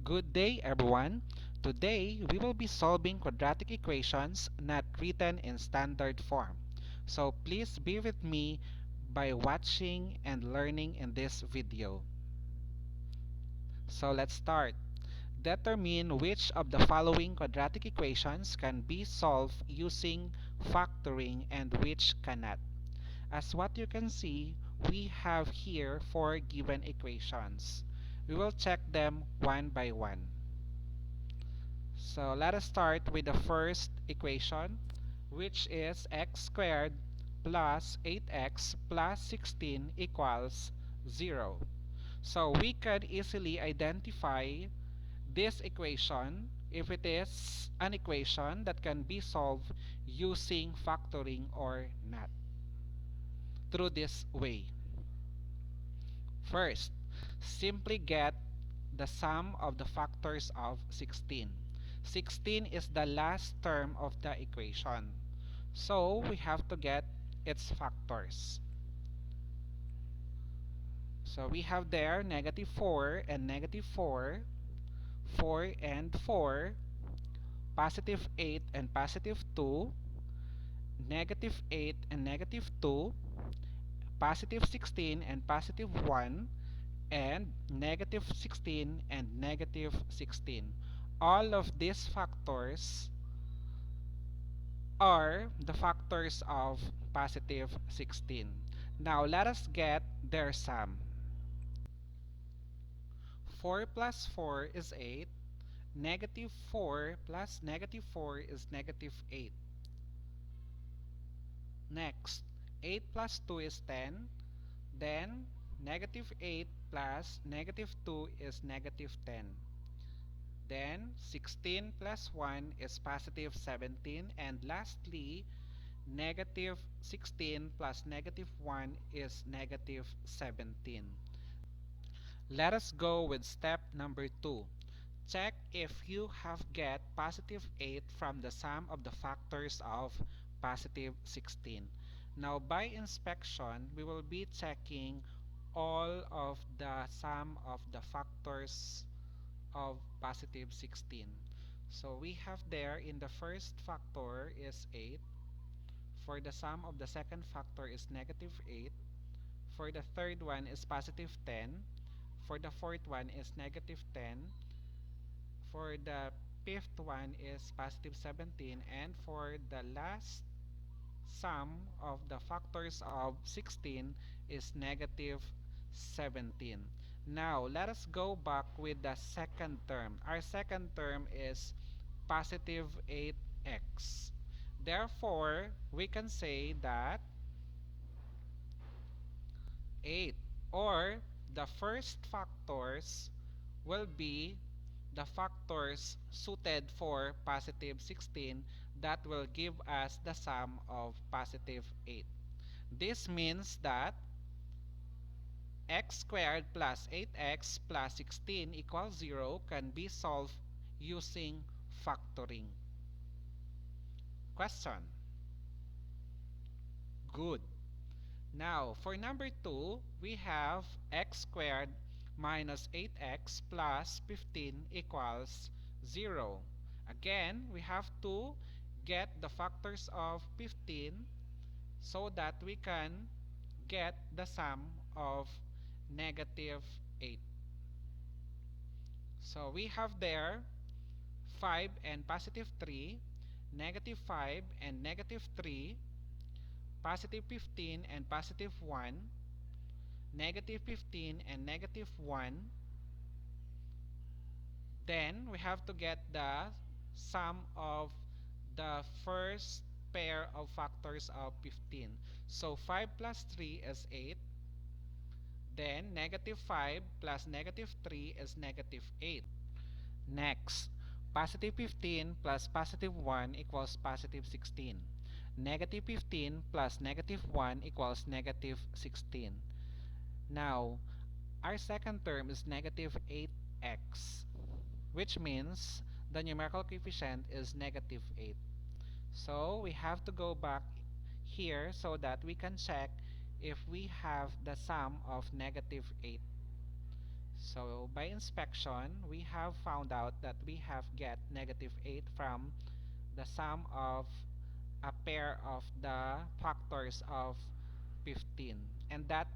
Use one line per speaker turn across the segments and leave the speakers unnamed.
Good day, everyone. Today, we will be solving quadratic equations not written in standard form. So please be with me by watching and learning in this video. So let's start. Determine which of the following quadratic equations can be solved using factoring and which cannot. As what you can see, we have here four given equations. We will check them one by one. So let us start with the first equation, which is x squared plus 8x plus 16 equals 0. So we could easily identify this equation if it is an equation that can be solved using factoring or not through this way. First, simply get the sum of the factors of 16. 16 is the last term of the equation. So we have to get its factors. So we have there negative 4 and negative 4, 4 and 4, positive 8 and positive 2, negative 8 and negative 2, positive 16 and positive 1, and negative 16 and negative 16. All of these factors are the factors of positive 16. Now let us get their sum. 4 plus 4 is 8. Negative 4 plus negative 4 is negative 8. Next, 8 plus 2 is 10. Then, negative 8 plus negative 2 is negative 10. Then, 16 plus 1 is positive 17. And lastly, negative 16 plus negative 1 is negative 17. Let us go with step number 2. Check if you have get positive 8 from the sum of the factors of positive 16. Now, by inspection, we will be checking all of the sum of the factors of positive 16. So we have there in the first factor is 8. For the sum of the second factor is negative 8. For the third one is positive 10. For the fourth one is negative 10. For the fifth one is positive 17. And for the last sum of the factors of 16 is negative 17. Now, let us go back with the second term. Our second term is positive 8x. Therefore, we can say that 8 or the first factors will be the factors suited for positive 16 that will give us the sum of positive 8. This means that x squared plus 8x plus 16 equals 0 can be solved using factoring. Question. Good. Now, for number 2, we have x squared minus 8x plus 15 equals 0. Again, we have to get the factors of 15 so that we can get the sum of negative 8. So we have there 5 and positive 3, negative 5 and negative 3, positive 15 and positive 1, negative 15 and negative 1. Then we have to get the sum of the first pair of factors of 15. So 5 plus 3 is 8. Then negative 5 plus negative 3 is negative 8. Next, positive 15 plus positive 1 equals positive 16. Negative 15 plus negative 1 equals negative 16. Now, our second term is negative 8x, which means the numerical coefficient is negative 8. So we have to go back here so that we can check if we have the sum of negative 8. So by inspection, we have found out that we have get negative 8 from the sum of a pair of the factors of 15, and that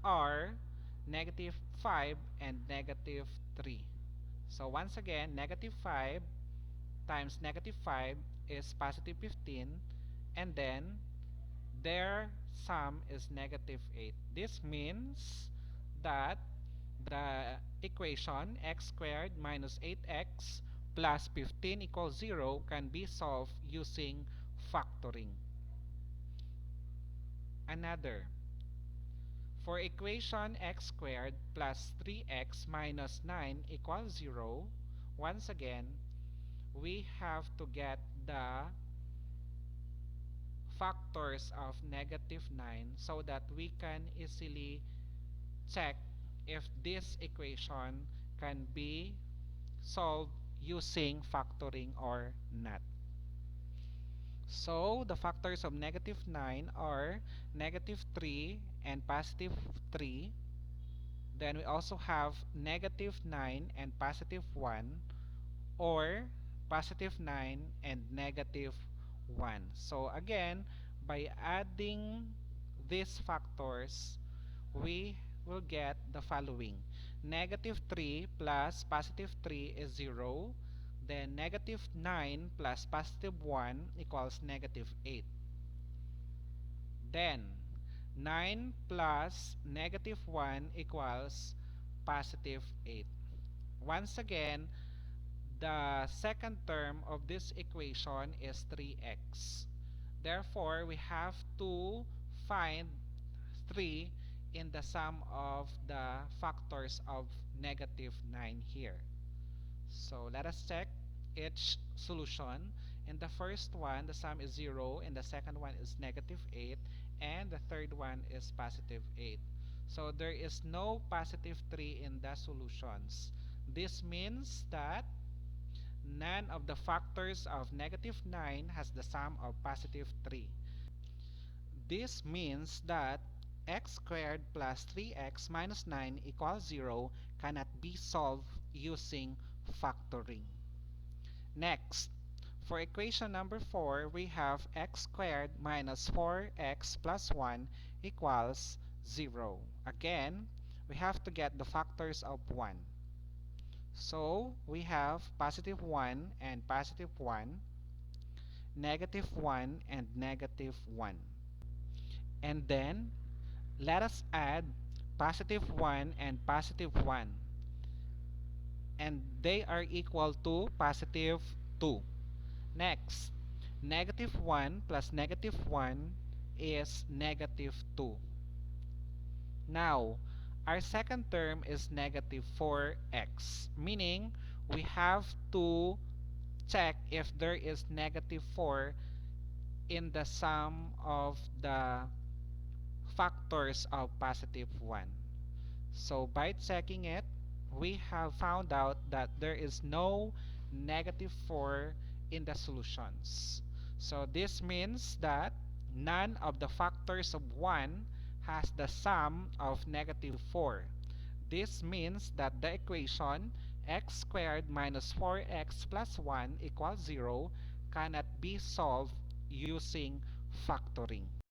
are negative 5 and negative 3. So once again, negative 5 times negative 5 is positive 15, and then their sum is negative 8. This means that the equation x squared minus 8x plus 15 equals 0 can be solved using factoring. Another, for equation x squared plus 3x minus 9 equals 0, once again, we have to get the factors of negative 9 so that we can easily check if this equation can be solved using factoring or not. So the factors of negative 9 are negative 3 and positive 3. Then we also have negative 9 and positive 1, or positive 9 and negative 1. So again, by adding these factors, we will get the following. Negative 3 plus positive 3 is 0. Then negative 9 plus positive 1 equals negative 8. Then 9 plus negative 1 equals positive 8. Once again, the second term of this equation is 3x. Therefore, we have to find 3 in the sum of the factors of negative 9 here. So let us check each solution. In the first one, the sum is 0, and the second one is negative 8, and the third one is positive 8. So there is no positive 3 in the solutions. This means that none of the factors of negative 9 has the sum of positive 3. This means that x squared plus 3x minus 9 equals 0 cannot be solved using factoring. Next, for equation number 4, we have x squared minus 4x plus 1 equals 0. Again, we have to get the factors of 1. So we have positive 1 and positive 1, negative 1 and negative 1. And then let us add positive 1 and positive 1. And they are equal to positive 2. Next, negative 1 plus negative 1 is negative 2. Now, our second term is negative 4x, meaning we have to check if there is negative 4 in the sum of the factors of positive 1. So by checking it, we have found out that there is no negative 4 in the solutions. So this means that none of the factors of 1 has the sum of negative 4. This means that the equation x squared minus 4x plus 1 equals 0 cannot be solved using factoring.